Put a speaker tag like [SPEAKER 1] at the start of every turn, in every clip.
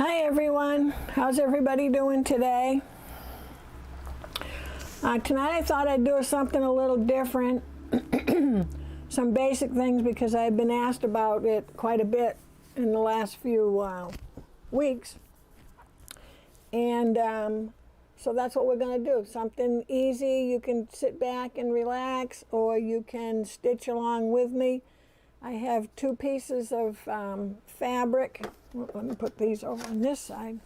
[SPEAKER 1] Hi everyone, how's everybody doing today? Tonight I thought I'd do something a little different. Some basic things because I've been asked about it quite a bit in the last few weeks. And so that's what we're going to do. Something easy, you can sit back and relax, or you can stitch along with me. I have two pieces of fabric. Let me put these over on this side.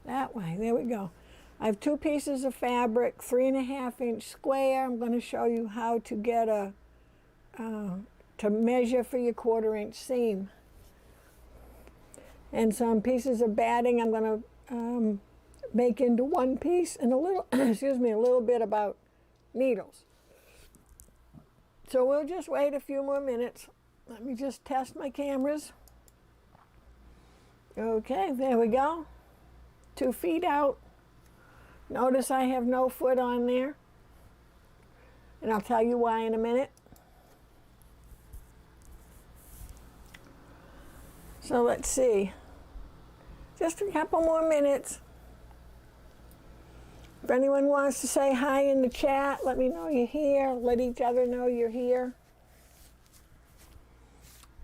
[SPEAKER 1] That way, there we go. I have two pieces of fabric, 3.5 inch square. I'm going to show you how to get to measure for your 1/4 inch seam. And some pieces of batting I'm going to make into one piece, and a little, excuse me, a little bit about needles. So we'll just wait a few more minutes. Let me just test my cameras. Okay, there we go. 2 feet out. Notice I have no foot on there. And I'll tell you why in a minute. So let's see. Just a couple more minutes. If anyone wants to say hi in the chat, let me know you're here. Let each other know you're here.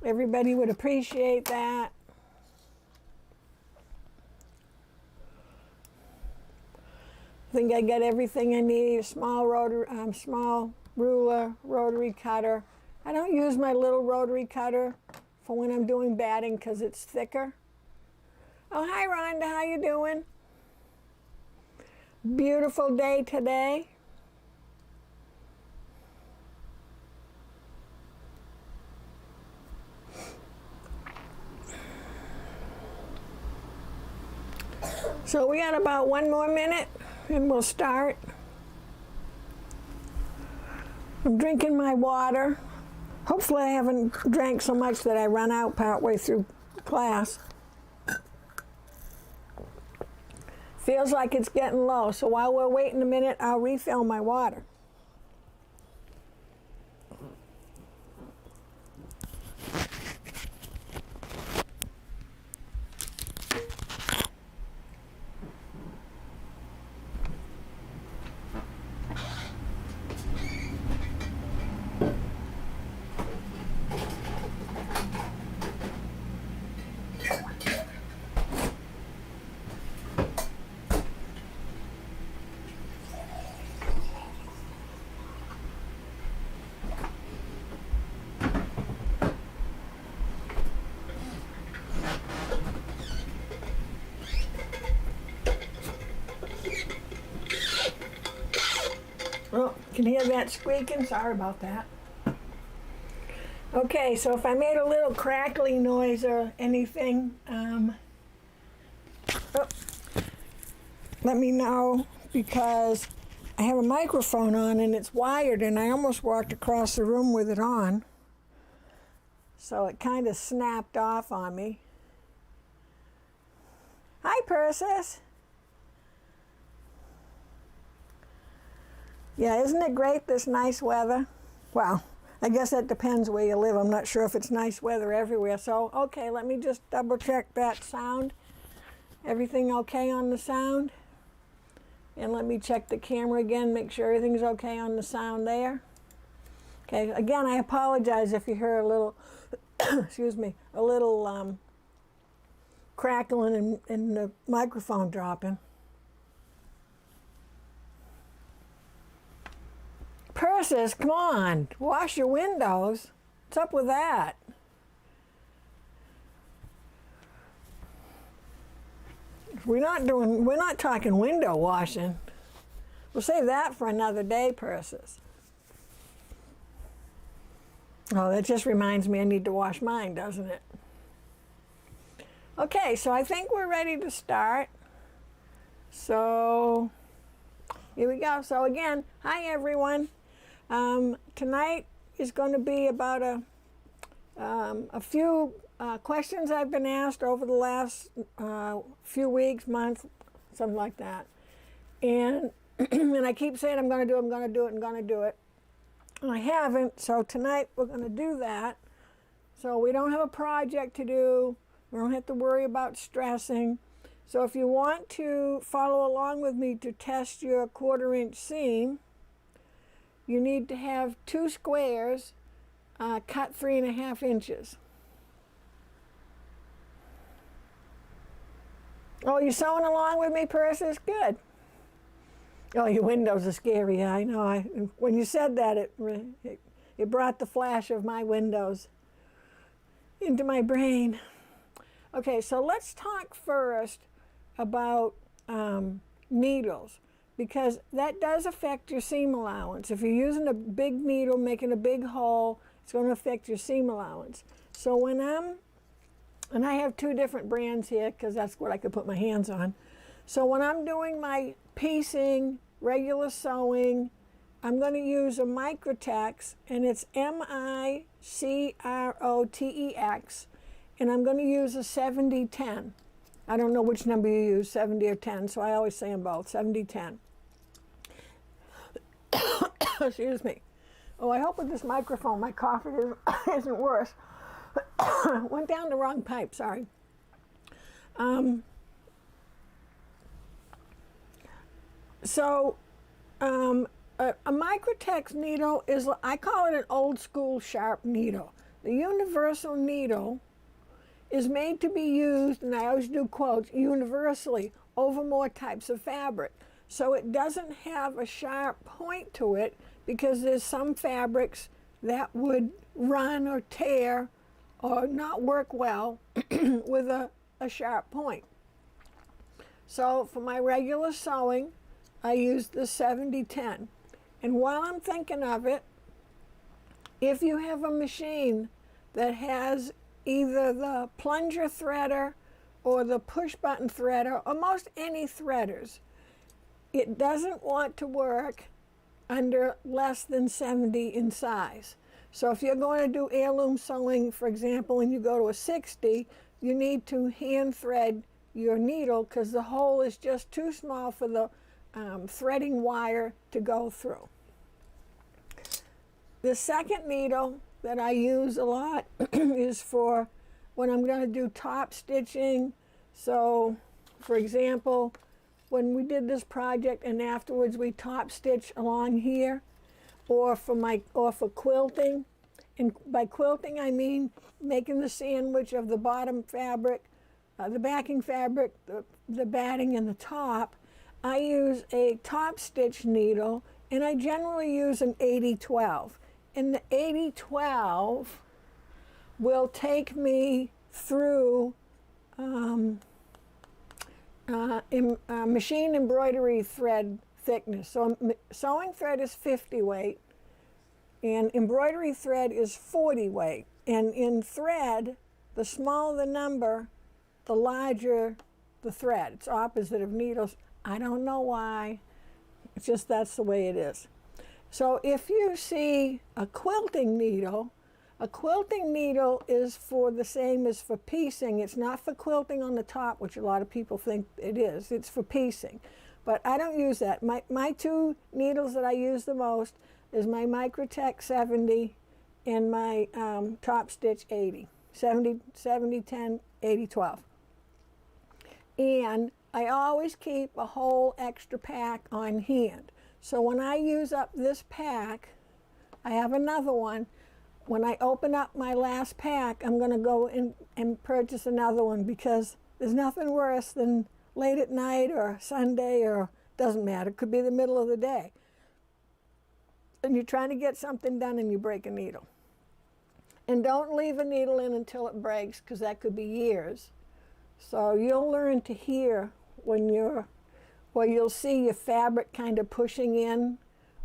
[SPEAKER 1] Everybody would appreciate that. I think I got everything I need. A small ruler, rotary cutter. I don't use my little rotary cutter for when I'm doing batting because it's thicker. Oh, hi Rhonda, how you doing? Beautiful day today. So we got about 1 more minute and we'll start. I'm drinking my water. Hopefully I haven't drank so much that I run out partway through class. Feels like it's getting low, so while we're waiting a minute, I'll refill my water. Oh, can you hear that squeaking? Sorry about that. Okay, so if I made a little crackly noise or anything, let me know, because I have a microphone on and it's wired and I almost walked across the room with it on. So it kind of snapped off on me. Hi, Persis. Yeah, isn't it great, this nice weather? Well, I guess that depends where you live. I'm not sure if it's nice weather everywhere. So, okay, let me just double check that sound. Everything okay on the sound? And let me check the camera again, make sure everything's okay on the sound there. Okay, again, I apologize if you hear a little, excuse me, a little crackling and the microphone dropping. Persis, come on, wash your windows. What's up with that? We're not talking window washing. We'll save that for another day, Persis. Oh, that just reminds me I need to wash mine, doesn't it? Okay, so I think we're ready to start. So here we go. So again, hi everyone. Tonight is going to be about a few questions I've been asked over the last few weeks, month, something like that. And and I keep saying I'm going to do it, I'm going to do it, I'm going to do it. And I haven't, so tonight we're going to do that. So we don't have a project to do. We don't have to worry about stressing. So if you want to follow along with me to test your 1/4 inch seam, you need to have 2 squares cut 3.5 inches. Oh, you sewing along with me, Persis? Good. Oh, your windows are scary. I know. When you said that, it brought the flash of my windows into my brain. Okay, so let's talk first about needles, because that does affect your seam allowance. If you're using a big needle, making a big hole, it's going to affect your seam allowance. So and I have 2 different brands here because that's what I could put my hands on. So when I'm doing my piecing, regular sewing, I'm going to use a Microtex, and it's Microtex, and I'm going to use a 70-10. I don't know which number you use, 70 or 10, so I always say them both, 70-10. Excuse me. Oh, I hope with this microphone my cough isn't worse. Went down the wrong pipe, sorry. A Microtex needle is, I call it an old school sharp needle. The universal needle is made to be used, and I always do quotes, universally over more types of fabric. So it doesn't have a sharp point to it, because there's some fabrics that would run or tear or not work well with a sharp point. So for my regular sewing, I use the 70-10. And while I'm thinking of it, if you have a machine that has either the plunger threader or the push button threader, or most any threaders, it doesn't want to work under less than 70 in size. So if you're going to do heirloom sewing, for example, and you go to a 60, you need to hand thread your needle because the hole is just too small for the threading wire to go through. The second needle that I use a lot is for when I'm going to do top stitching. So, for example, when we did this project and afterwards we top stitch along here, or for quilting. And by quilting I mean making the sandwich of the bottom fabric, the backing fabric, the batting, and the top. I use a top stitch needle, and I generally use an 80-12. And the 80-12 will take me through machine embroidery thread thickness. So sewing thread is 50 weight, and embroidery thread is 40 weight. And in thread, the smaller the number, the larger the thread. It's opposite of needles. I don't know why. It's just that's the way it is. So if you see a quilting needle is for the same as for piecing. It's not for quilting on the top, which a lot of people think it is. It's for piecing. But I don't use that. My 2 needles that I use the most is my Microtex 70 and my Top Stitch 80. 70-10, 80-12. And I always keep a whole extra pack on hand. So when I use up this pack, I have another one. When I open up my last pack, I'm going to go in and purchase another one, because there's nothing worse than late at night or Sunday, or doesn't matter, it could be the middle of the day, and you're trying to get something done and you break a needle. And don't leave a needle in until it breaks, because that could be years. So you'll learn to hear when you'll see your fabric kind of pushing in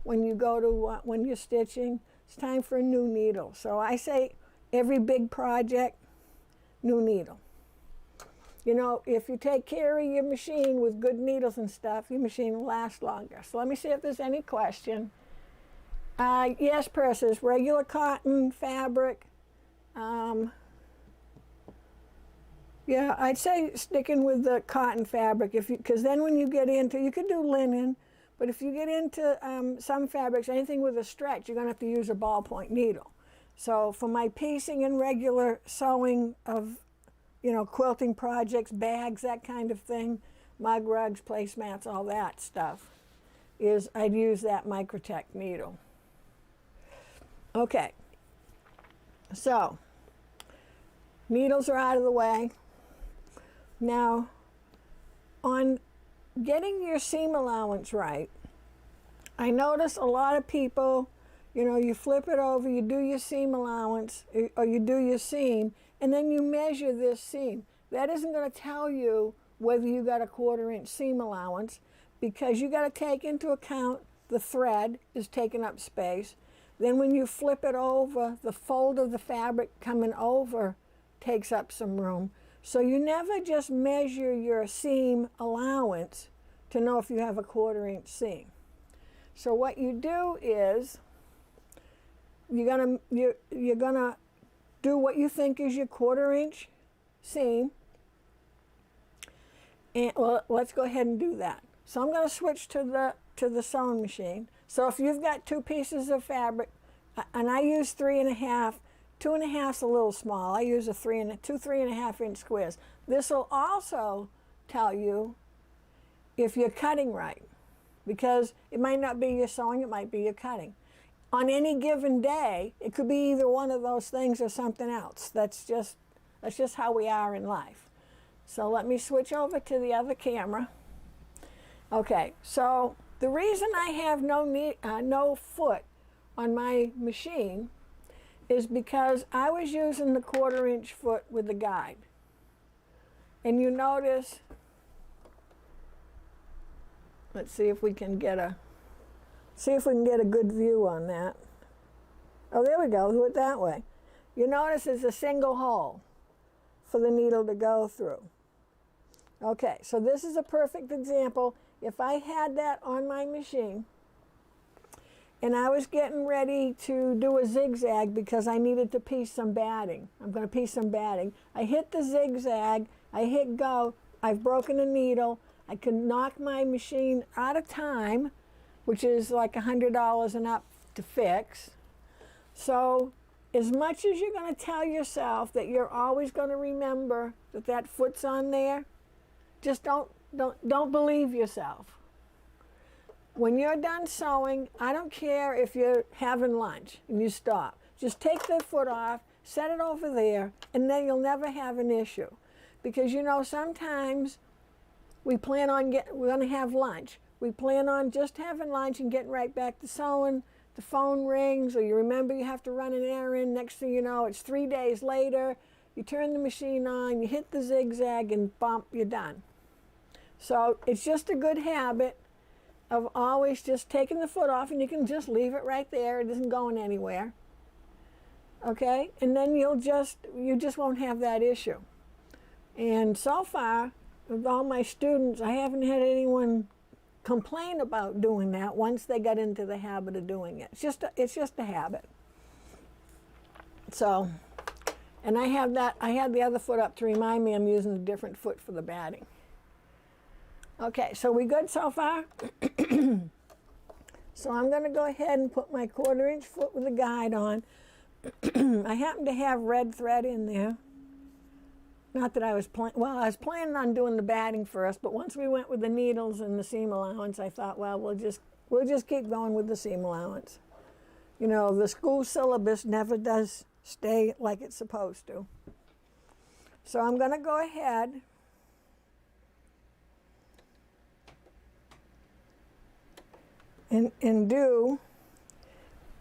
[SPEAKER 1] when you go to when you're stitching. It's time for a new needle. So I say every big project, new needle. You know, if you take care of your machine with good needles and stuff, your machine will last longer. So let me see if there's any question. Yes, Persis, regular cotton fabric. Yeah, I'd say sticking with the cotton fabric, because then when you get into, you could do linen, but if you get into some fabrics, anything with a stretch, you're going to have to use a ballpoint needle. So for my piecing and regular sewing of you know, quilting projects, bags, that kind of thing, mug rugs, placemats, all that stuff, is I'd use that Microtech needle. Okay, so needles are out of the way. Now, on getting your seam allowance right, I notice a lot of people, you know, you flip it over, you do your seam allowance, or you do your seam, and then you measure this seam. That isn't going to tell you whether you got a 1/4 inch seam allowance, because you got to take into account the thread is taking up space. Then when you flip it over, the fold of the fabric coming over takes up some room. So you never just measure your seam allowance to know if you have a 1/4 inch seam. So what you do is you're gonna do what you think is your 1/4 inch seam. And well, let's go ahead and do that. So I'm going to switch to the sewing machine. So if you've got 2 pieces of fabric, and I use 3.5, 2.5's a little small. I use two 3.5 inch squares. This will also tell you if you're cutting right, because it might not be your sewing, it might be your cutting. On any given day, it could be either one of those things or something else. That's just how we are in life. So let me switch over to the other camera. Okay, so the reason I have no foot on my machine is because I was using the 1/4 inch foot with the guide. And you notice, let's see if we can get a good view on that. Oh, there we go, do it that way. You notice it's a single hole for the needle to go through. Okay, so this is a perfect example. If I had that on my machine and I was getting ready to do a zigzag because I needed to piece some batting, I'm going to piece some batting. I hit the zigzag, I hit go, I've broken a needle, I can knock my machine out of time, which is like $100 and up to fix. So as much as you're going to tell yourself that you're always going to remember that that foot's on there, just don't believe yourself. When you're done sewing, I don't care if you're having lunch and you stop. Just take the foot off, set it over there, and then you'll never have an issue. Because you know, sometimes we're going to have lunch. We plan on just having lunch and getting right back to sewing. The phone rings, or you remember you have to run an errand. Next thing you know, it's 3 days later. You turn the machine on, you hit the zigzag, and bump, you're done. So it's just a good habit of always just taking the foot off, and you can just leave it right there. It isn't going anywhere. Okay? And then you just won't have that issue. And so far, with all my students, I haven't had anyone complain about doing that once they got into the habit of doing it. It's just a habit. So, and I had the other foot up to remind me I'm using a different foot for the batting. Okay, so we good so far? So I'm going to go ahead and put my 1/4 inch foot with the guide on. I happen to have red thread in there. Not that I was I was planning on doing the batting first, but once we went with the needles and the seam allowance, I thought, well, we'll just keep going with the seam allowance. You know, the school syllabus never does stay like it's supposed to. So I'm going to go ahead and do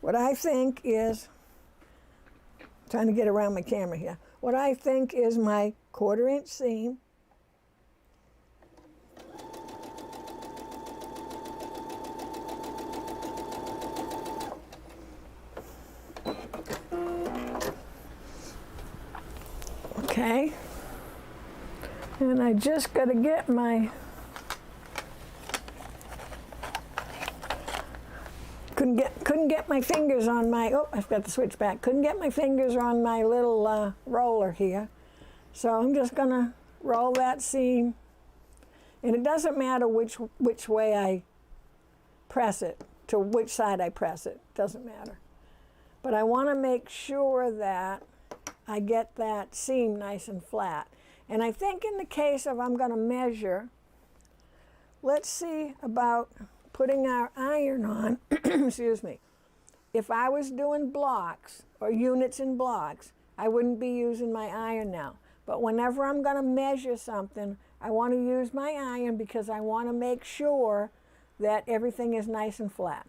[SPEAKER 1] what I think is, trying to get around my camera here, what I think is my 1/4 inch seam. Okay, and I just got to get my, couldn't get my fingers on my, oh, I've got the switch back. Couldn't get my fingers on my little roller here. So I'm just gonna roll that seam. And it doesn't matter which way I press it, to which side I press it, doesn't matter. But I wanna make sure that I get that seam nice and flat. And I think in the case of I'm going to measure, let's see about putting our iron on, excuse me. If I was doing blocks or units in blocks, I wouldn't be using my iron now. But whenever I'm going to measure something, I want to use my iron because I want to make sure that everything is nice and flat.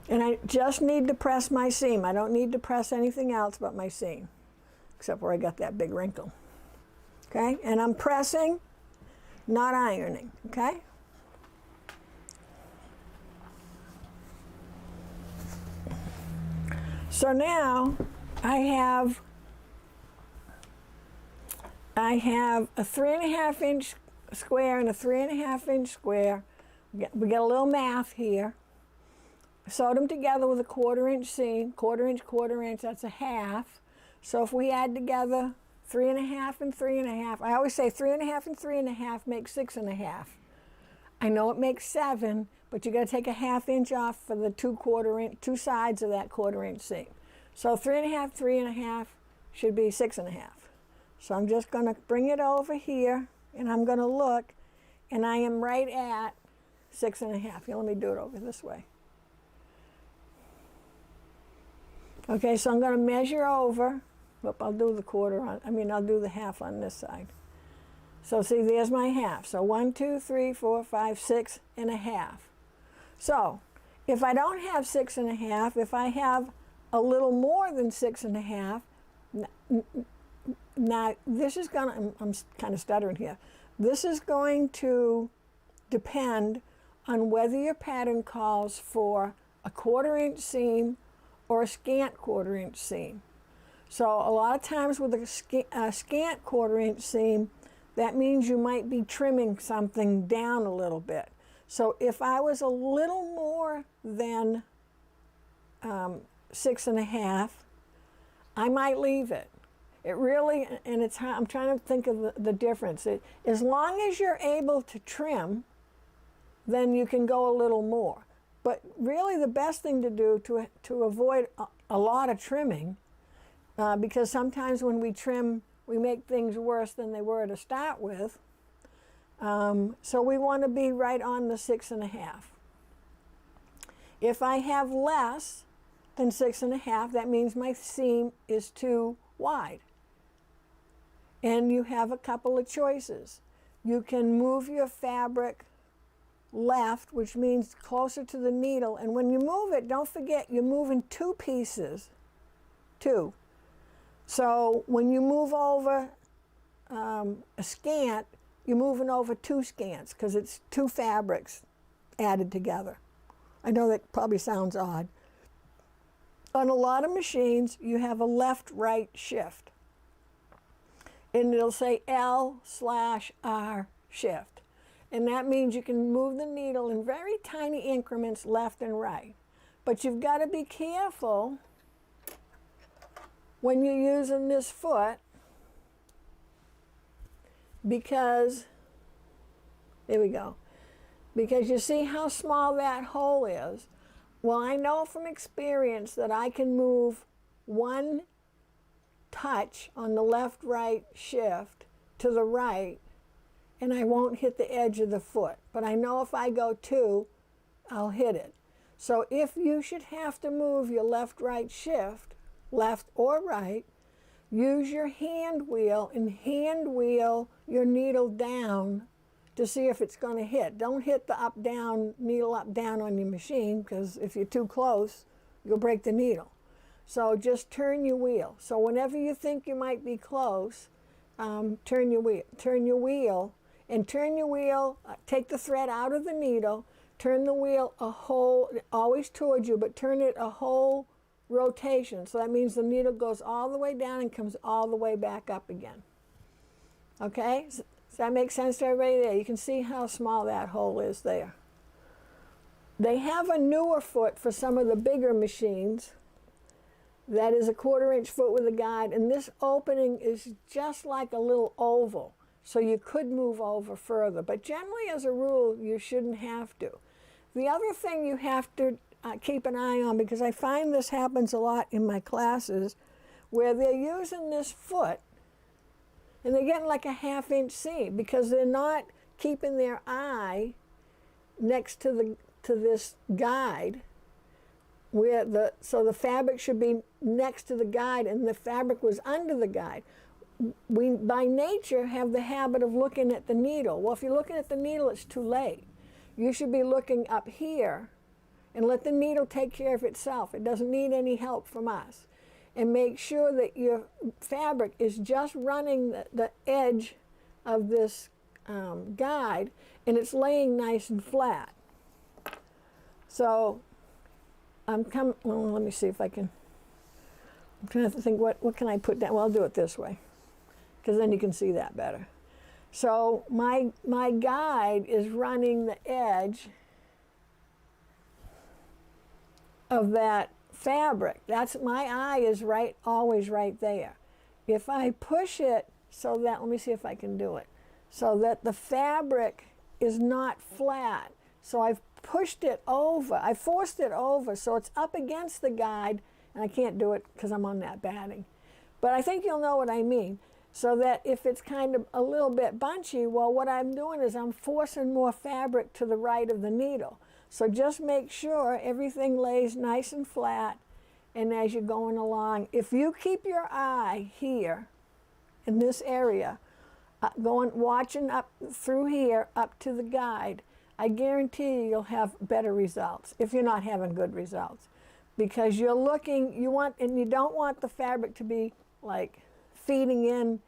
[SPEAKER 1] And I just need to press my seam. I don't need to press anything else but my seam, except where I got that big wrinkle. Okay, and I'm pressing, not ironing, okay? So now I have a 3.5 inch square and a 3.5 inch square. We got a little math here. Sewed them together with a 1/4 inch seam, 1/4 inch, 1/4 inch, that's a half. So if we add together 3.5 and 3.5, I always say 3.5 and 3.5 make 6.5. I know it makes 7, but you got to take a 1/2 inch off for the two sides of that 1/4 inch seam. So 3.5, 3.5 should be 6.5. So I'm just going to bring it over here, and I'm going to look, and I am right at 6.5. Here, let me do it over this way. Okay, so I'm going to measure over. Whoop, I'll do the 1/4 on, I'll do the 1/2 on this side. So see, there's my 1/2. So 1, 2, 3, 4, 5, 6.5. So if I don't have 6.5, if I have a little more than 6.5, now this is going to, I'm kind of stuttering here. This is going to depend on whether your pattern calls for a 1/4 inch seam or a scant 1/4 inch seam. So a lot of times with a scant 1/4 inch seam, that means you might be trimming something down a little bit. So if I was a little more than 6.5, I might leave it. It really, and it's, I'm trying to think of the difference. As long as you're able to trim, then you can go a little more. But really the best thing to do to avoid a lot of trimming, because sometimes when we trim, we make things worse than they were to start with. So we want to be right on the 6.5. If I have less than 6.5, that means my seam is too wide. And you have a couple of choices. You can move your fabric left, which means closer to the needle, and when you move it, don't forget you're moving 2 pieces, 2. So when you move over a scant, you're moving over 2 scants because it's 2 fabrics added together. I know that probably sounds odd. On a lot of machines, you have a left-right shift, and it'll say L/R shift. And that means you can move the needle in very tiny increments left and right. But you've got to be careful when you're using this foot, because, there we go, because you see how small that hole is. Well, I know from experience that I can move 1 touch on the left-right shift to the right, and I won't hit the edge of the foot. But I know if I go 2, I'll hit it. So if you should have to move your left-right shift, left or right, use your hand wheel and hand wheel your needle down to see if it's going to hit. Don't hit the up-down, needle up-down on your machine, because if you're too close, you'll break the needle. So just turn your wheel. So whenever you think you might be close, turn your wheel, take the thread out of the needle, turn the wheel a whole, always towards you, but turn it a whole rotation. So that means the needle goes all the way down and comes all the way back up again. Okay? Does that make sense to everybody there? You can see how small that hole is there. They have a newer foot for some of the bigger machines that is a 1/4 inch foot with a guide, and this opening is just like a little oval, so you could move over further, but generally as a rule you shouldn't have to. The other thing you have to keep an eye on, because I find this happens a lot in my classes where they're using this foot and they're getting like a 1/2 inch seam because they're not keeping their eye next to this guide, where so the fabric should be next to the guide and the fabric was under the guide. We by nature have the habit of looking at the needle. Well, if you're looking at the needle, it's too late. You should be looking up here and let the needle take care of itself. It doesn't need any help from us. And make sure that your fabric is just running the edge of this guide and it's laying nice and flat. So well, let me see if I can. I'm trying to think what can I put down. Well, I'll do it this way because then you can see that better. So my guide is running the edge of that fabric. That's my eye is always right there. If I push it so that, let me see if I can do it, so that the fabric is not flat. So I've pushed it over, I forced it over so it's up against the guide, and I can't do it because I'm on that batting. But I think you'll know what I mean. So that if it's kind of a little bit bunchy, well, what I'm doing is I'm forcing more fabric to the right of the needle. So just make sure everything lays nice and flat, and as you're going along, if you keep your eye here in this area, watching up through here up to the guide, I guarantee you'll have better results if you're not having good results, because you're looking, and you don't want the fabric to be like feeding in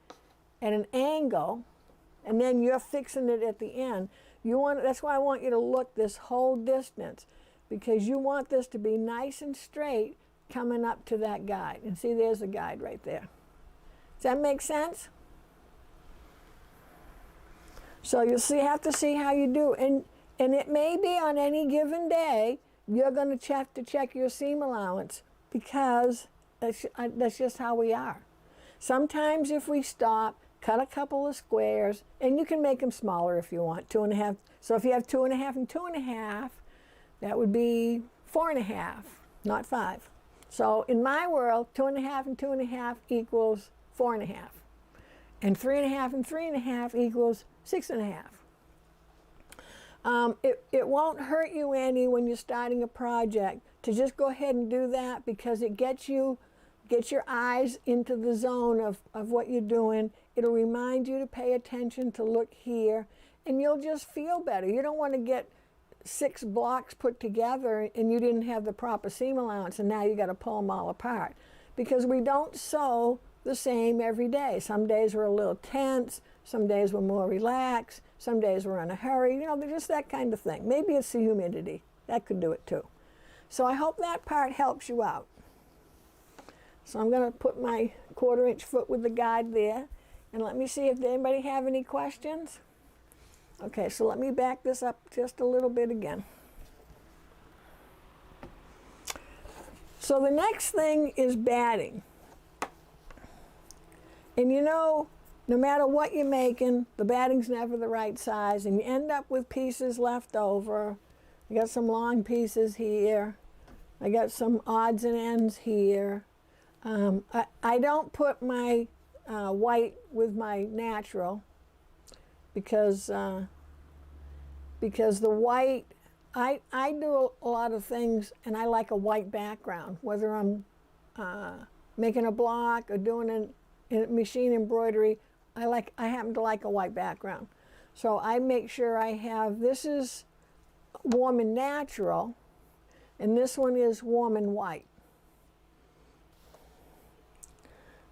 [SPEAKER 1] at an angle and then you're fixing it at the end. That's why I want you to look this whole distance, because you want this to be nice and straight coming up to that guide. And see, there's the guide right there. Does that make sense? So you'll have to see how you do. And it may be on any given day you're going to have to check your seam allowance, because that's just how we are. Sometimes if we stop, cut a couple of squares, and you can make them smaller if you want, 2.5. So if you have 2.5 and 2.5, that would be 4.5, not 5. So in my world, 2.5 and 2.5 equals 4.5. And 3.5 and 3.5 equals 6.5. It won't hurt you any when you're starting a project to just go ahead and do that, because it gets your eyes into the zone of what you're doing. It'll remind you to pay attention, to look here, and you'll just feel better. You don't want to get 6 blocks put together and you didn't have the proper seam allowance and now you got to pull them all apart, because we don't sew the same every day. Some days we're a little tense, some days we're more relaxed, some days we're in a hurry, they're just that kind of thing. Maybe it's the humidity. That could do it too. So I hope that part helps you out. So I'm going to put my 1/4 inch foot with the guide there, and let me see if anybody have any questions. Okay, so let me back this up just a little bit again. So the next thing is batting. And no matter what you're making, the batting's never the right size, and you end up with pieces left over. I got some long pieces here. I got some odds and ends here. I don't put my white with my natural, because the white, I do a lot of things and I like a white background, whether I'm making a block or doing a machine embroidery. I happen to like a white background. So I make sure I have, this is warm and natural, and this one is warm and white.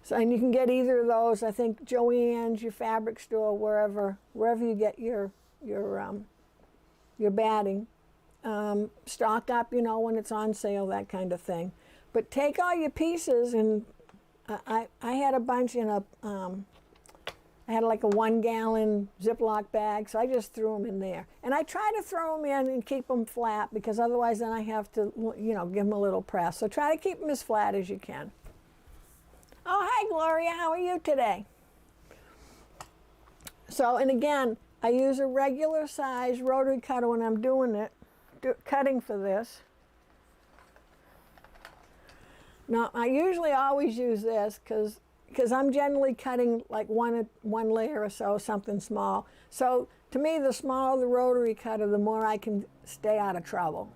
[SPEAKER 1] So, and you can get either of those. I think Joann's, your fabric store, wherever you get your batting, stock up, when it's on sale, that kind of thing. But take all your pieces, and I had a bunch in I had like a 1-gallon Ziploc bag, so I just threw them in there. And I try to throw them in and keep them flat, because otherwise then I have to, give them a little press. So try to keep them as flat as you can. Oh, hi, Gloria. How are you today? So, and again, I use a regular size rotary cutter when I'm doing it, cutting for this. Now, I usually always use this because I'm generally cutting like one layer or so, something small. So to me, the smaller the rotary cutter, the more I can stay out of trouble.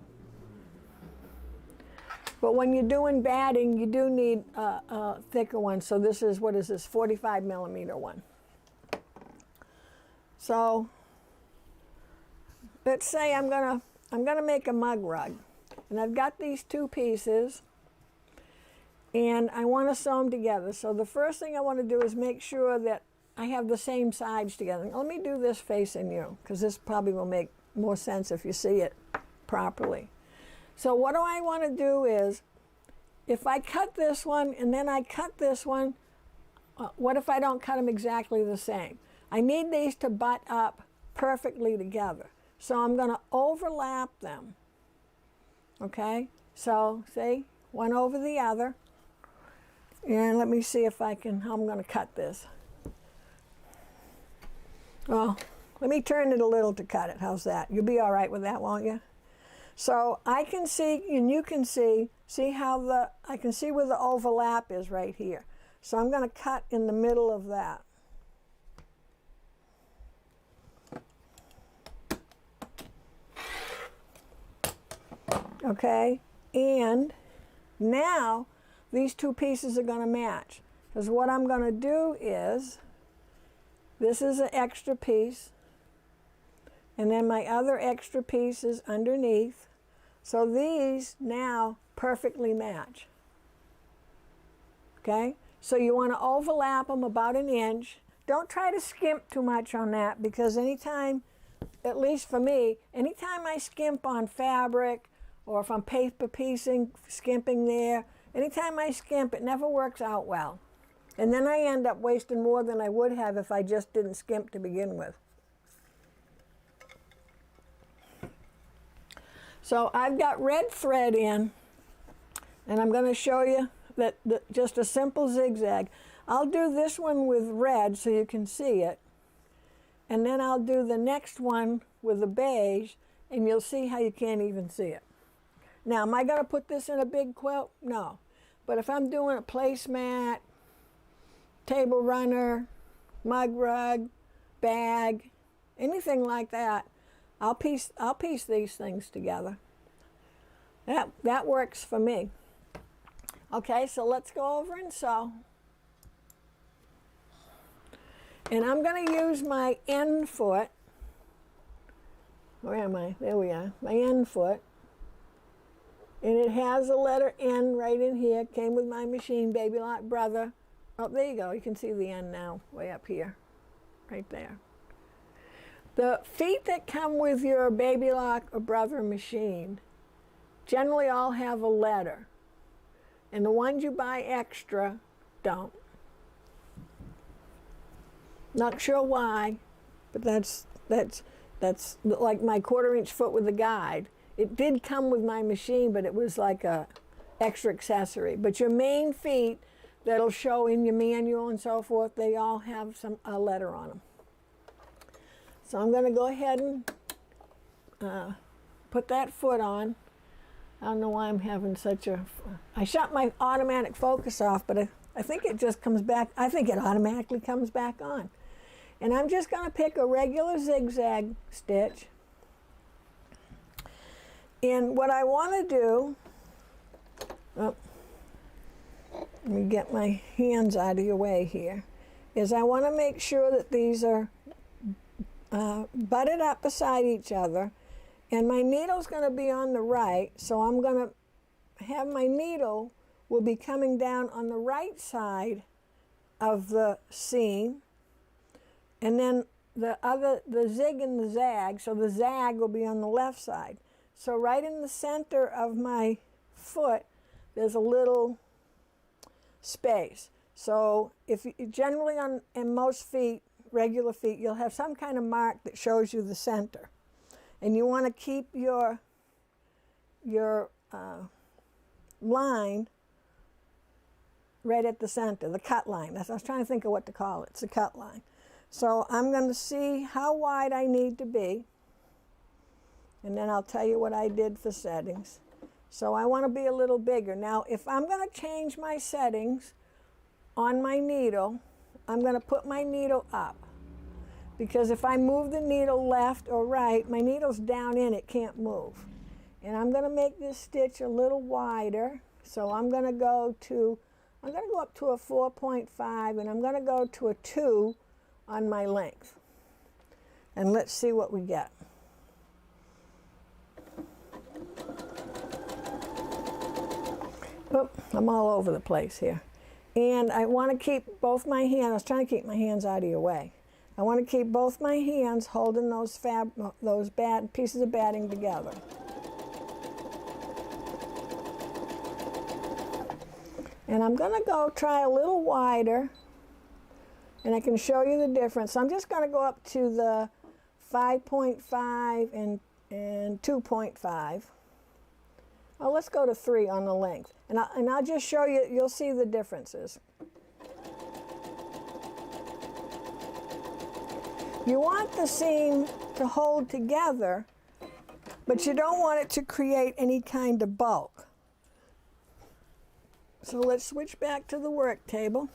[SPEAKER 1] But when you're doing batting, you do need a thicker one. So this is, what is this, 45 millimeter one. So let's say I'm gonna make a mug rug. And I've got these two pieces, and I want to sew them together. So the first thing I want to do is make sure that I have the same sides together. Let me do this facing you, because this probably will make more sense if you see it properly. So what do I want to do is, if I cut this one and then I cut this one, what if I don't cut them exactly the same? I need these to butt up perfectly together. So I'm going to overlap them. Okay, so see, one over the other. And let me see if I can, how I'm going to cut this. Well, let me turn it a little to cut it. How's that? You'll be all right with that, won't you? So I can see, and you can see how I can see where the overlap is right here. So I'm going to cut in the middle of that. Okay, and now these two pieces are going to match, because what I'm going to do is, this is an extra piece, and then my other extra piece is underneath. So these now perfectly match. Okay, so you want to overlap them about an inch. Don't try to skimp too much on that, because anytime, at least for me, anytime I skimp on fabric, or if I'm paper piecing, skimping there, anytime I skimp, it never works out well. And then I end up wasting more than I would have if I just didn't skimp to begin with. So I've got red thread in, and I'm going to show you that just a simple zigzag. I'll do this one with red so you can see it, and then I'll do the next one with the beige, and you'll see how you can't even see it. Now, am I going to put this in a big quilt? No. But if I'm doing a placemat, table runner, mug rug, bag, anything like that, I'll piece these things together. That works for me. Okay, so let's go over and sew. And I'm going to use my end foot. Where am I? There we are. My end foot. And it has a letter N right in here. Came with my machine, Baby Lock Brother. Oh, there you go. You can see the N now, way up here, right there. The feet that come with your Baby Lock or Brother machine generally all have a letter. And the ones you buy extra don't. Not sure why, but that's like my 1/4-inch foot with the guide. It did come with my machine, but it was like a extra accessory. But your main feet that'll show in your manual and so forth, they all have a letter on them. So I'm going to go ahead and put that foot on. I don't know why I'm having such a... I shut my automatic focus off, but I think it just comes back. I think it automatically comes back on. And I'm just going to pick a regular zigzag stitch. And what I want to do, let me get my hands out of your way here, is I want to make sure that these are butted up beside each other, and my needle's going to be on the right, so I'm going to have my needle will be coming down on the right side of the seam, and then the zig and the zag, so the zag will be on the left side. So right in the center of my foot, there's a little space. So if you, generally in most feet, regular feet, you'll have some kind of mark that shows you the center. And you want to keep your line right at the center, the cut line. I was trying to think of what to call it. It's a cut line. So I'm going to see how wide I need to be. And then I'll tell you what I did for settings. So I want to be a little bigger. Now, if I'm going to change my settings on my needle, I'm going to put my needle up. Because if I move the needle left or right, my needle's down in, it can't move. And I'm going to make this stitch a little wider. So I'm going to go up to a 4.5, and I'm going to go to a 2 on my length. And let's see what we get. Oh, I'm all over the place here. And I want to keep both my hands, I was trying to keep my hands out of your way. I want to keep both my hands holding those pieces of batting together. And I'm going to go try a little wider, and I can show you the difference. So I'm just going to go up to the 5.5 and 2.5. Oh, let's go to 3 on the length. And I'll just show you, you'll see the differences. You want the seam to hold together, but you don't want it to create any kind of bulk. So let's switch back to the work table.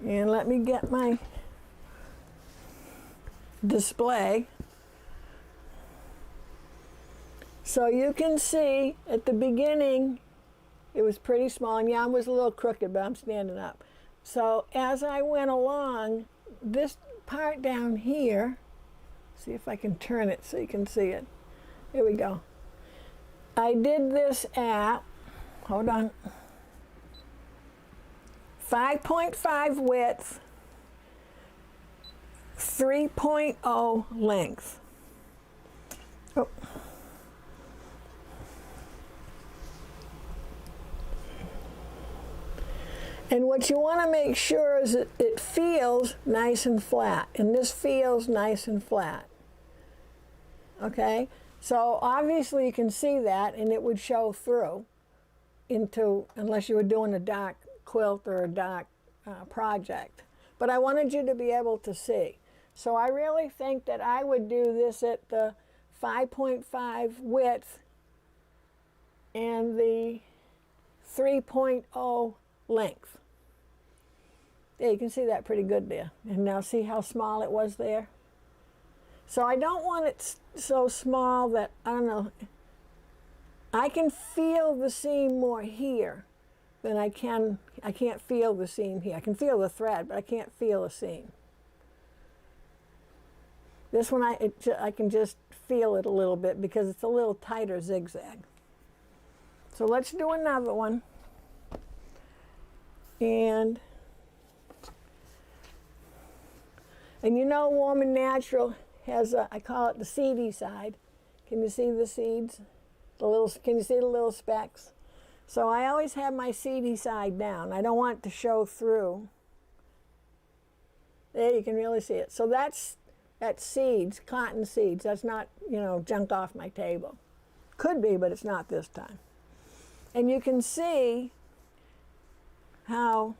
[SPEAKER 1] And let me get my display. So you can see at the beginning it was pretty small, and yeah, I was a little crooked, but I'm standing up. So as I went along, this part down here, see if I can turn it so you can see it. Here we go. I did this at, hold on, 5.5 width, 3.0 length. Oh. And what you want to make sure is that it feels nice and flat, and this feels nice and flat. Okay? So obviously you can see that, and it would show through into, unless you were doing a dark quilt or a dark project. But I wanted you to be able to see. So I really think that I would do this at the 5.5 width and the 3.0 length. Yeah, you can see that pretty good there. And now see how small it was there? So I don't want it so small that, I don't know, I can feel the seam more here than I can't feel the seam here. I can feel the thread, but I can't feel the seam. This one, I can just feel it a little bit because it's a little tighter zigzag. So let's do another one. And you know, Warm and Natural has I call it the seedy side. Can you see the seeds? Can you see the little specks? So I always have my seedy side down. I don't want it to show through. There, you can really see it. So that's seeds, cotton seeds. That's not, you know, junk off my table. Could be, but it's not this time. And you can see how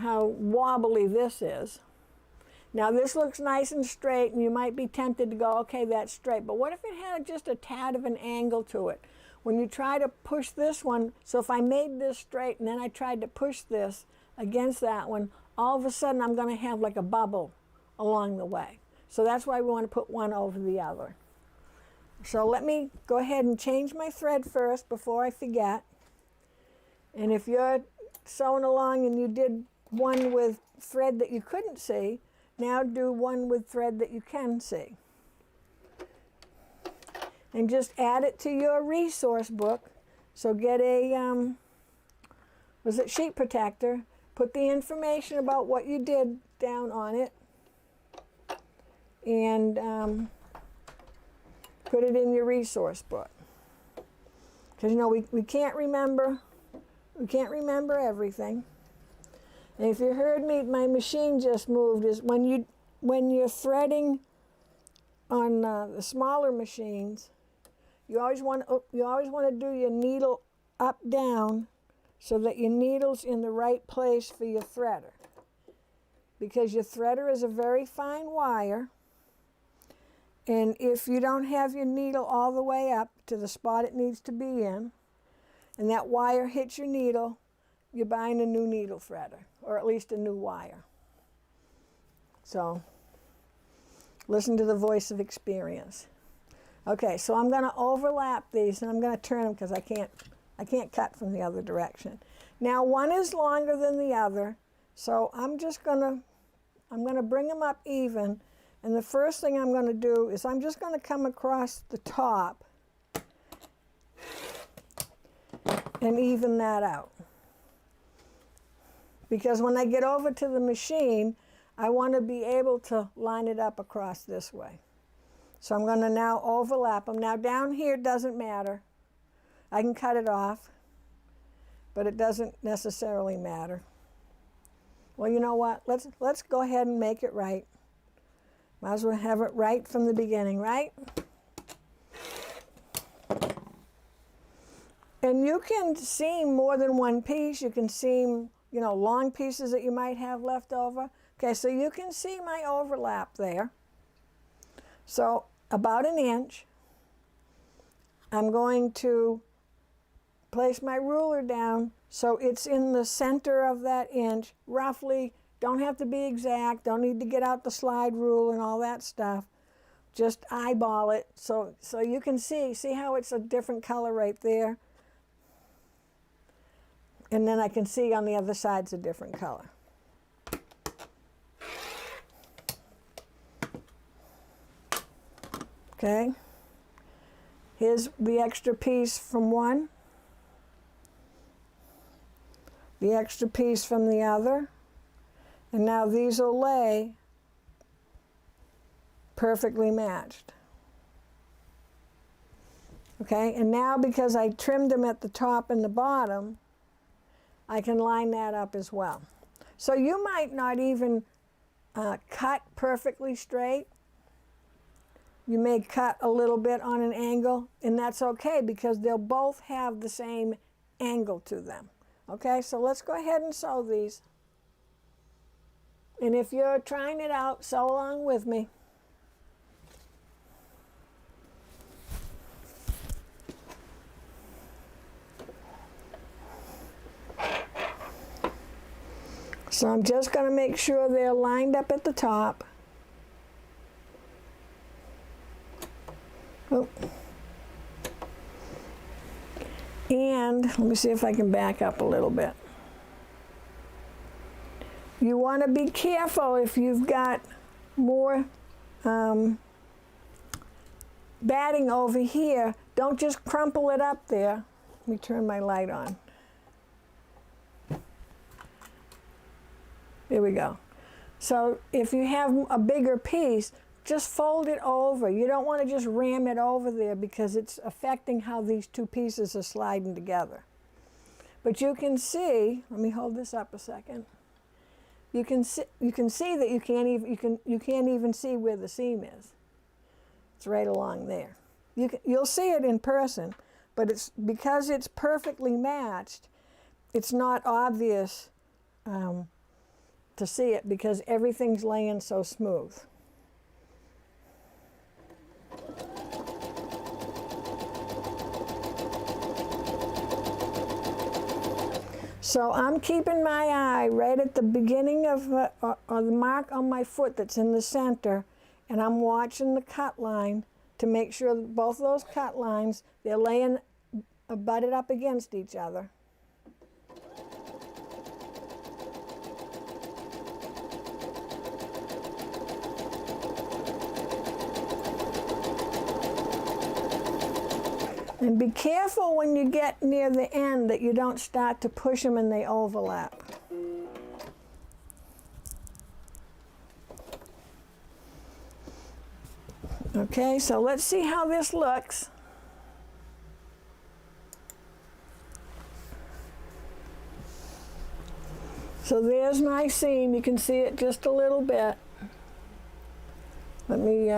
[SPEAKER 1] wobbly this is. Now this looks nice and straight, and you might be tempted to go, okay, that's straight. But what if it had just a tad of an angle to it? When you try to push this one, so if I made this straight and then I tried to push this against that one, all of a sudden I'm going to have like a bubble along the way. So that's why we want to put one over the other. So let me go ahead and change my thread first before I forget. And if you're sewing along and you did one with thread that you couldn't see, now do one with thread that you can see. And just add it to your resource book. So get a, sheet protector, put the information about what you did down on it, and put it in your resource book. Because you know, we can't remember everything. And if you heard me, my machine just moved. Is when you're threading on the smaller machines, you always want to do your needle up down so that your needle's in the right place for your threader. Because your threader is a very fine wire, And if you don't have your needle all the way up to the spot it needs to be in, and that wire hits your needle, you're buying a new needle threader, or at least a new wire. So listen to the voice of experience. Okay, so I'm going to overlap these, and I'm going to turn them because I can't cut from the other direction. Now one is longer than the other, so I'm going to bring them up even. And the first thing I'm going to do is I'm just going to come across the top and even that out. Because when I get over to the machine, I want to be able to line it up across this way. So I'm going to now overlap them. Now down here doesn't matter. I can cut it off, but it doesn't necessarily matter. Well, you know what? Let's go ahead and make it right. Might as well have it right from the beginning, right? And you can seam more than one piece. You can seam, you know, long pieces that you might have left over. Okay, so you can see my overlap there. So about an inch. I'm going to place my ruler down so it's in the center of that inch, roughly. Don't have to be exact, don't need to get out the slide rule and all that stuff. Just eyeball it so you can see how it's a different color right there. And then I can see on the other side's a different color. Okay, here's the extra piece from one, the extra piece from the other, and now these will lay perfectly matched. Okay, and now because I trimmed them at the top and the bottom, I can line that up as well. So you might not even cut perfectly straight. You may cut a little bit on an angle, and that's okay because they'll both have the same angle to them. Okay, so let's go ahead and sew these. And if you're trying it out, sew along with me. So I'm just going to make sure they're lined up at the top. Oh. And let me see if I can back up a little bit. You want to be careful if you've got more batting over here. Don't just crumple it up there. Let me turn my light on. There we go. So if you have a bigger piece, just fold it over. You don't want to just ram it over there because it's affecting how these two pieces are sliding together. But you can see, let me hold this up a second. You can see that you can't even see where the seam is. It's right along there. You'll see it in person, but it's because it's perfectly matched, it's not obvious to see it because everything's laying so smooth. So I'm keeping my eye right at the beginning of the mark on my foot that's in the center, and I'm watching the cut line to make sure that both those cut lines, they're laying butted up against each other. And be careful when you get near the end that you don't start to push them and they overlap. Okay, so let's see how this looks. So there's my seam. You can see it just a little bit. Let me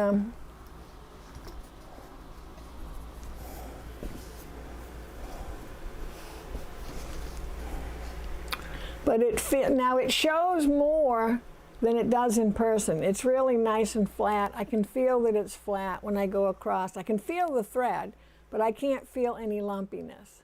[SPEAKER 1] but now it shows more than it does in person. It's really nice and flat. I can feel that it's flat when I go across. I can feel the thread, but I can't feel any lumpiness.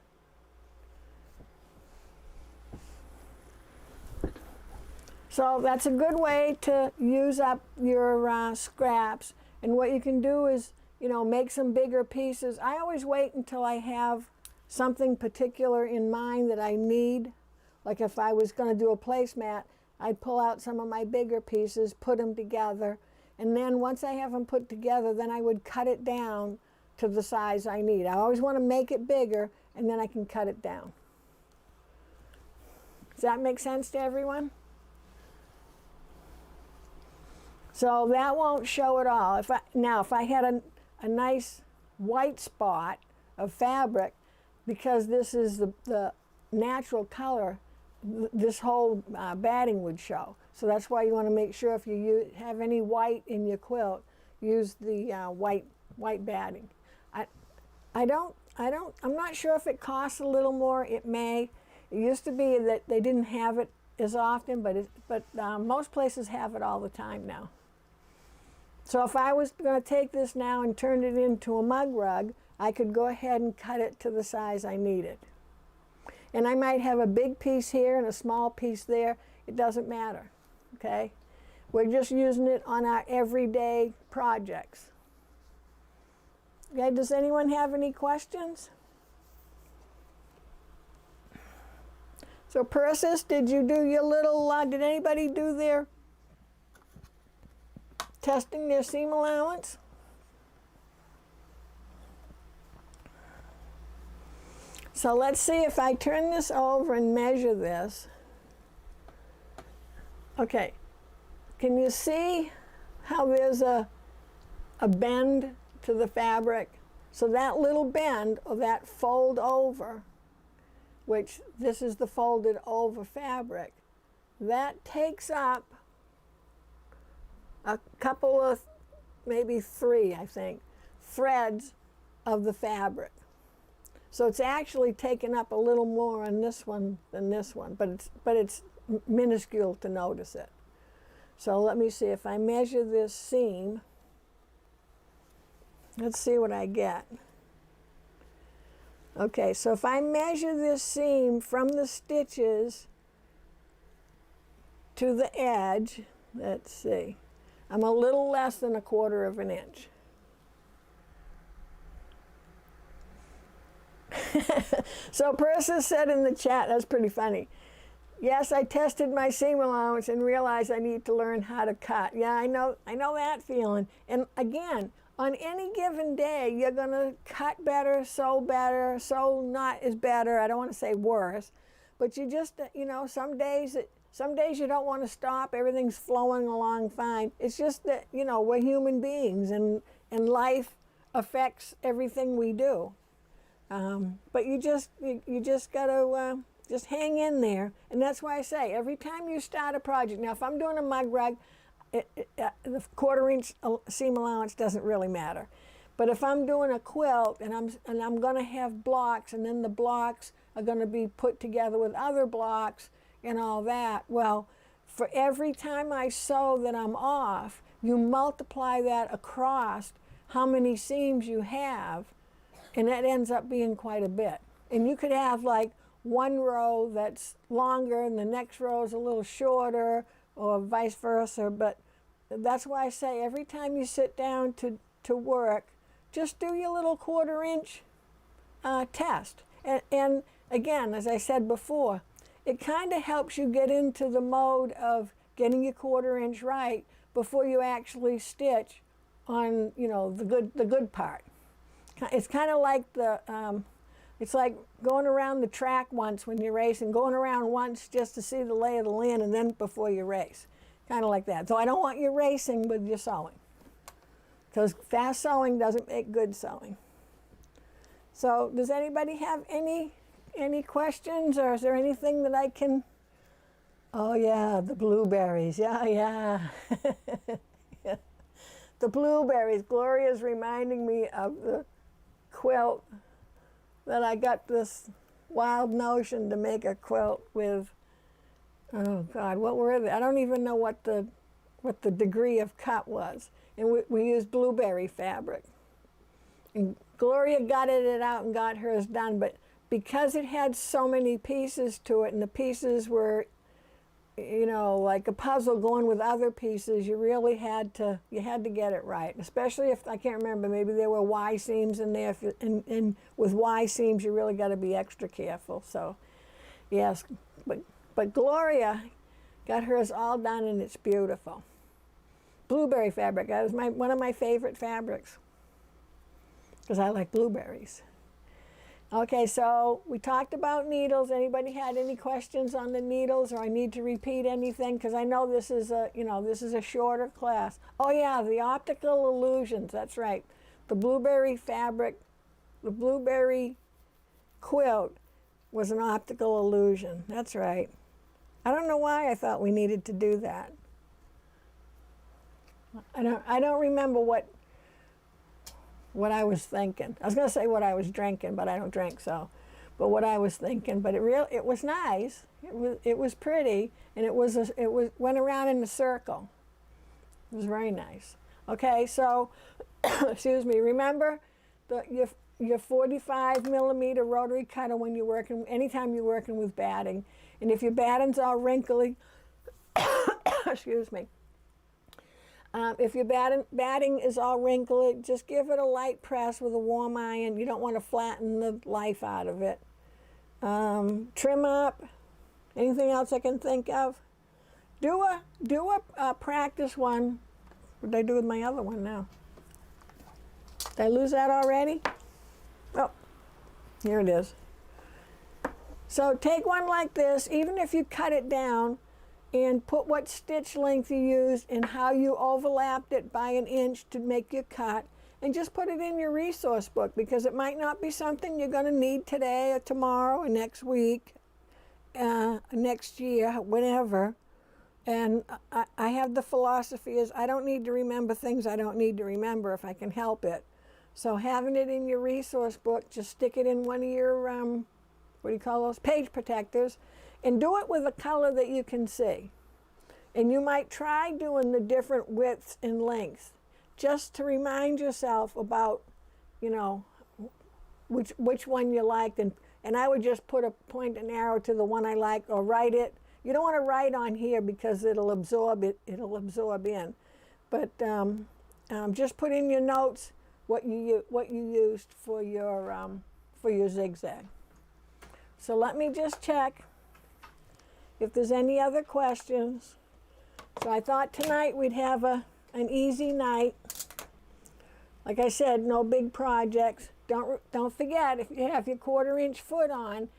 [SPEAKER 1] So that's a good way to use up your scraps. And what you can do is, you know, make some bigger pieces. I always wait until I have something particular in mind that I need. Like if I was going to do a placemat, I'd pull out some of my bigger pieces, put them together, and then once I have them put together, then I would cut it down to the size I need. I always want to make it bigger, and then I can cut it down. Does that make sense to everyone? So that won't show at all. If I had a nice white spot of fabric, because this is the natural color, this whole batting would show. So that's why you want to make sure if you have any white in your quilt, use the white batting. I'm not sure if it costs a little more. It may. It used to be that they didn't have it as often, but most places have it all the time now. So if I was going to take this now and turn it into a mug rug, I could go ahead and cut it to the size I needed. And I might have a big piece here and a small piece there. It doesn't matter, okay? We're just using it on our everyday projects. Okay, does anyone have any questions? So Persis, did you do your little, did anybody do their testing their seam allowance? So let's see if I turn this over and measure this. Okay, can you see how there's a bend to the fabric? So that little bend, or that fold over, which this is the folded over fabric, that takes up a couple of, maybe 3, I think, threads of the fabric. So it's actually taken up a little more on this one than this one, but it's minuscule to notice it. So let me see if I measure this seam. Let's see what I get. Okay, so if I measure this seam from the stitches to the edge, let's see, I'm a little less than 1/4 of an inch. So Persis said in the chat, that's pretty funny. Yes, I tested my seam allowance and realized I need to learn how to cut. Yeah, I know that feeling. And again, on any given day, you're gonna cut better, sew not as better. I don't want to say worse, but you just, you know, some days you don't want to stop. Everything's flowing along fine. It's just that, you know, we're human beings, and life affects everything we do. But you just gotta just hang in there, and that's why I say every time you start a project. Now, if I'm doing a mug rug, the 1/4 inch seam allowance doesn't really matter. But if I'm doing a quilt and I'm going to have blocks, and then the blocks are going to be put together with other blocks and all that, well, for every time I sew that I'm off, you multiply that across how many seams you have, and that ends up being quite a bit. And you could have like one row that's longer and the next row is a little shorter, or vice versa. But that's why I say every time you sit down to work, just do your little 1/4 inch test. And again, as I said before, it kind of helps you get into the mode of getting your 1/4 inch right before you actually stitch on, you know, the good part. It's kind of like it's like going around the track once when you're racing, going around once just to see the lay of the land, and then before you race. Kind of like that. So I don't want you racing with your sewing, because fast sewing doesn't make good sewing. So does anybody have any questions, or is there anything that I can? Oh yeah, the blueberries. Yeah. Yeah. The blueberries. Gloria's reminding me of the quilt that I got this wild notion to make a quilt with. Oh God, what were they? I don't even know what the what the degree of cut was. And we used blueberry fabric. And Gloria gutted it out and got hers done, but because it had so many pieces to it, and the pieces were, you know, like a puzzle going with other pieces, you really had to get it right. Especially if, I can't remember, maybe there were Y seams in there, and with Y seams you really got to be extra careful. So yes, but Gloria got hers all done and it's beautiful. Blueberry fabric, that was one of my favorite fabrics because I like blueberries. Okay, so we talked about needles. Anybody had any questions on the needles, or I need to repeat anything? Because I know this is a shorter class. Oh yeah, the optical illusions, that's right. The blueberry fabric, the blueberry quilt was an optical illusion. That's right. I don't know why I thought we needed to do that. I don't remember what I was thinking. I was going to say what I was drinking, but I don't drink, so. But what I was thinking, but it was nice. It was pretty, and it went around in a circle. It was very nice. Okay, so excuse me. Remember your 45 millimeter rotary cutter when you're working, anytime you're working with batting, and if your batting's all wrinkly, excuse me. If your batting is all wrinkly, just give it a light press with a warm iron. You don't want to flatten the life out of it. Trim up. Anything else I can think of? Do a practice one. What did I do with my other one now? Did I lose that already? Oh, here it is. So take one like this, even if you cut it down, and put what stitch length you used and how you overlapped it by an inch to make your cut, and just put it in your resource book, because it might not be something you're going to need today or tomorrow or next week, next year, whenever. And I have the philosophy is I don't need to remember things I don't need to remember if I can help it. So having it in your resource book, just stick it in one of your, what do you call those, page protectors, and do it with a color that you can see. And you might try doing the different widths and lengths just to remind yourself about, you know, which one you liked. And I would just put a point and arrow to the one I like, or write it. You don't want to write on here because it'll absorb in. But just put in your notes what you used for your zigzag. So let me just check if there's any other questions. So I thought tonight we'd have an easy night. Like I said, no big projects. Don't forget, if you have your 1/4 inch foot on,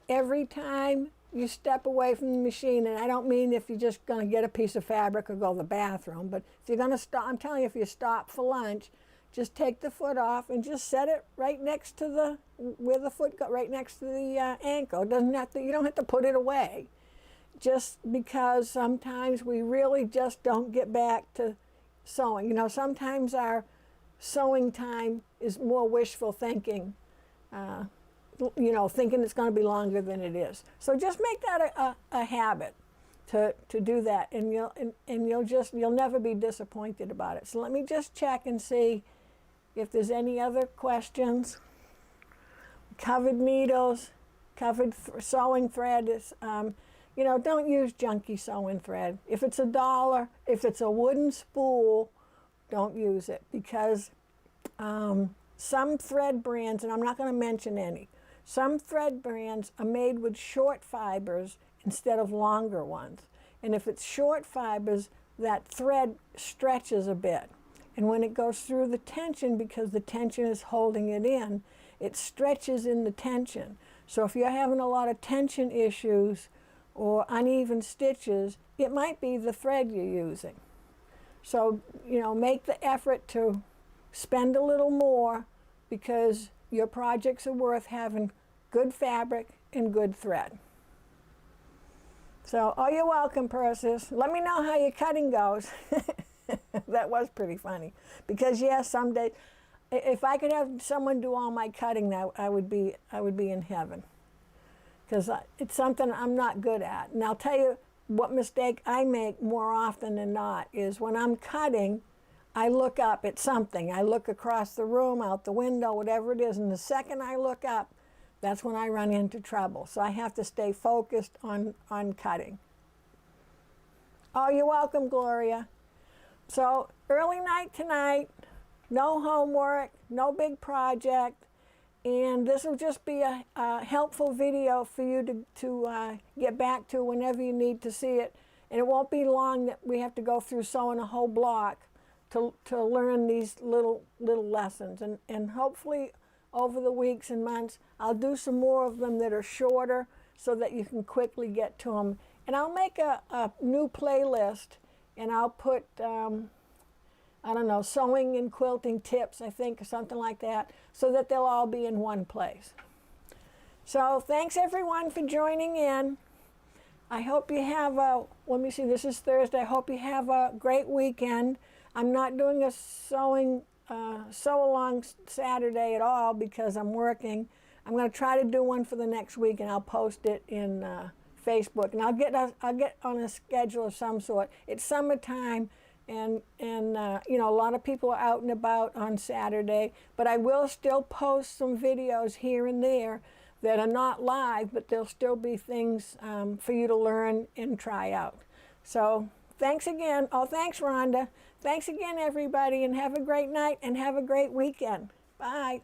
[SPEAKER 1] every time you step away from the machine, and I don't mean if you're just going to get a piece of fabric or go to the bathroom, but if you're going to stop, I'm telling you, if you stop for lunch, just take the foot off and just set it right next to where the foot got, right next to the ankle. You don't have to put it away. Just because sometimes we really just don't get back to sewing. You know, sometimes our sewing time is more wishful thinking, you know, thinking it's going to be longer than it is. So just make that a habit to do that, and you'll never be disappointed about it. So let me just check and see if there's any other questions. Covered needles, covered sewing thread is, you know, don't use junky sewing thread. If it's $1, if it's a wooden spool, don't use it, because some thread brands, and I'm not going to mention any, some thread brands are made with short fibers instead of longer ones. And if it's short fibers, that thread stretches a bit. And when it goes through the tension, because the tension is holding it in, it stretches in the tension. So if you're having a lot of tension issues or uneven stitches, it might be the thread you're using. So, you know, make the effort to spend a little more, because your projects are worth having good fabric and good thread. So, oh, you're welcome, Persis. Let me know how your cutting goes. That was pretty funny. Because yes, someday, if I could have someone do all my cutting now, I would be in heaven. Because it's something I'm not good at. And I'll tell you, what mistake I make more often than not is when I'm cutting, I look up at something. I look across the room, out the window, whatever it is, and the second I look up, that's when I run into trouble. So I have to stay focused on cutting. Oh, you're welcome, Gloria. So early night tonight, no homework, no big project, and this will just be a helpful video for you to get back to whenever you need to see it. And it won't be long that we have to go through sewing a whole block to learn these little lessons. And hopefully over the weeks and months, I'll do some more of them that are shorter so that you can quickly get to them. And I'll make a new playlist, and I'll put, I don't know, sewing and quilting tips, I think, or something like that, so that they'll all be in one place. So thanks everyone for joining in. I hope you have a, let me see, this is Thursday. I hope you have a great weekend. I'm not doing a sew along Saturday at all because I'm working. I'm going to try to do one for the next week, and I'll post it in Facebook, and I'll get on a schedule of some sort. It's summertime, and you know, a lot of people are out and about on Saturday, but I will still post some videos here and there that are not live, but there'll still be things for you to learn and try out. So thanks again. Oh, thanks, Rhonda. Thanks again, everybody, and have a great night and have a great weekend. Bye.